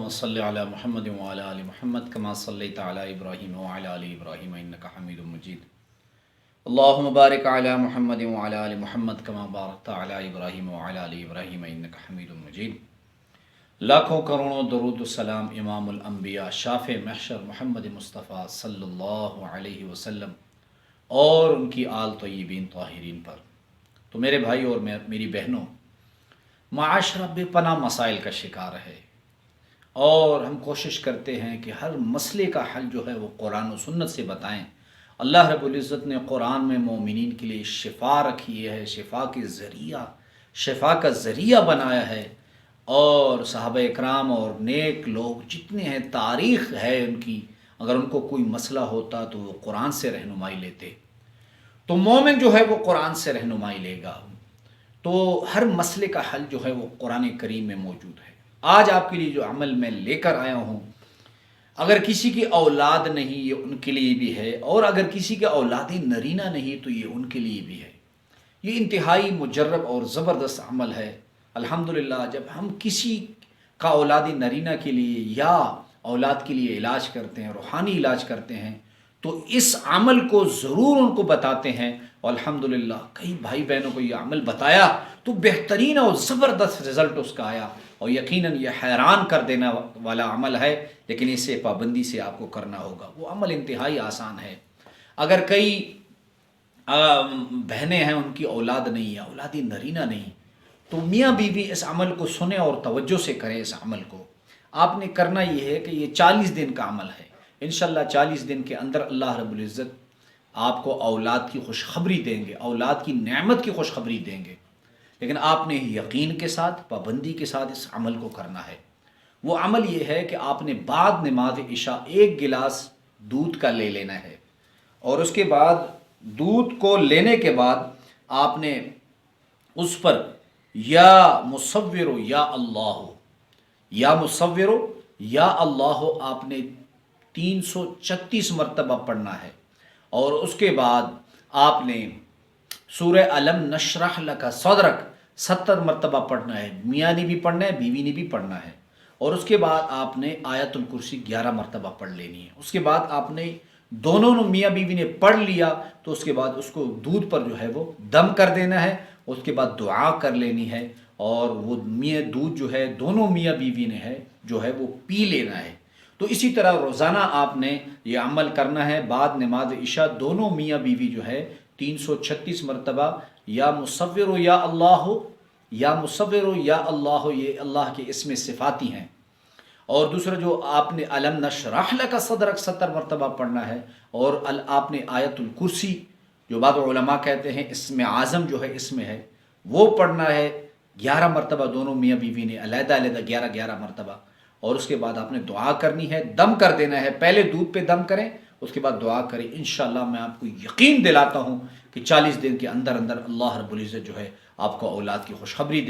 अल्लाहुम्मा सल्लि अला मुहम्मद व अला आलि मुहम्मद कमा सल्लैता अला इब्राहीम व अला आलि इब्राहीम इन्नका हमीदुम मजीद। अल्लाहुम्मा बारिक अला मुहम्मद व अला आलि मुहम्मद कमा बारकता अला इब्राहीम व अला आलि इब्राहीम इन्नका हमीदुम मजीद। लाखों करोड़ों दरूद सलाम इमामुल अंबिया शाफ़े महशर मोहम्मद मुस्तफ़ा सल्लल्लाहु अलैहि वसल्लम और उनकी आल तय्यबीन ताहिरीन पर। तो मेरे भाई और मेरी बहनों, माशरा बेपनाह मसाइल का शिकार है और हम कोशिश करते हैं कि हर मसले का हल जो है वो कुरान और सुन्नत से बताएं। अल्लाह रब्बुल इज़्ज़त ने कुरान में मोमिनीन के लिए शिफा रखी है, शिफा का ज़रिया बनाया है। और सहाबा इकराम और नेक लोग जितने हैं, तारीख़ है उनकी, अगर उनको कोई मसला होता तो वो कुरान से रहनुमाई लेते। तो मोमिन जो है वो कुरान से रहनुमाई लेगा, तो हर मसले का हल जो है वो कुरान करीम में मौजूद है। आज आपके लिए जो अमल मैं लेकर आया हूँ, अगर किसी की औलाद नहीं ये उनके लिए भी है, और अगर किसी की औलादी नरीना नहीं तो ये उनके लिए भी है। ये इंतहाई मुजर्रब और ज़बरदस्त अमल है। अल्हम्दुलिल्लाह, जब हम किसी का औलादी नरीना के लिए या औलाद के लिए इलाज करते हैं, रूहानी इलाज करते हैं, तो इस अमल को ज़रूर उनको बताते हैं। और अल्हम्दुलिल्लाह कई भाई बहनों को ये अमल बताया तो बेहतरीन और ज़बरदस्त रिज़ल्ट उसका आया। और यकीनन ये हैरान कर देने वाला अमल है, लेकिन इसे पाबंदी से आपको करना होगा। वो अमल इंतहाई आसान है। अगर कई बहनें हैं उनकी औलाद नहीं है, औलादी नरीना नहीं, तो मियाँ बीवी इस अमल को सुने और तवज्जो से करें। इस अमल को आपने करना ये है कि ये 40 दिन का अमल है। इंशाअल्लाह 40 दिन के अंदर अल्लाह रब्बुल इज़्ज़त आपको औलाद की खुशखबरी देंगे, औलाद की नेमत की खुशखबरी देंगे। लेकिन आपने यकीन के साथ, पाबंदी के साथ इस अमल को करना है। वो अमल ये है कि आपने बाद नमाज इशा 1 गिलास दूध का ले लेना है, और उसके बाद दूध को लेने के बाद आपने उस पर या मुसव्विरो या अल्लाह, या मुसव्विरो या अल्लाह आपने 336 मरतबा पढ़ना है। और उसके बाद आपने सूरह अलम नशरह लका सदरक 70 मरतबा पढ़ना है। मियाँ ने भी पढ़ना है, बीवी ने भी पढ़ना है। और उसके बाद आपने आयतुल कुर्सी 11 मरतबा पढ़ लेनी है। उसके बाद आपने दोनों मियाँ बीवी ने पढ़ लिया तो उसके बाद उसको दूध पर जो है वो दम कर देना है। उसके बाद दुआ कर लेनी है, और वो दूध जो है दोनों मियाँ बीवी ने है जो है वो पी लेना है। तो इसी तरह रोज़ाना आपने ये अमल करना है। बाद नमाज इशा दोनों मियाँ बीवी जो है 336 मरतबा या मुसव्विरो या अल्लाह, या मुसव्विरो या अल्लाह, ये अल्लाह के इसमें सिफाती हैं। और दूसरा जो आपने अलम नशरह लका सदरक 70 मरतबा पढ़ना है। और आपने आयतुल कुर्सी, जो बाद उलमा कहते हैं इसमें आज़म जो है इसमें है, वो पढ़ना है 11 मरतबा। दोनों मियाँ बीवी ने अलग-अलग 11-11 मरतबा। और उसके बाद आपने दुआ करनी है, दम कर देना है। पहले दूध पे दम करें, उसके बाद दुआ करें। इंशाअल्लाह मैं आपको यकीन दिलाता हूँ कि 40 दिन के अंदर अंदर अल्लाह रब्बुल इज़्ज़त जो है आपको औलाद की खुशखबरी दे।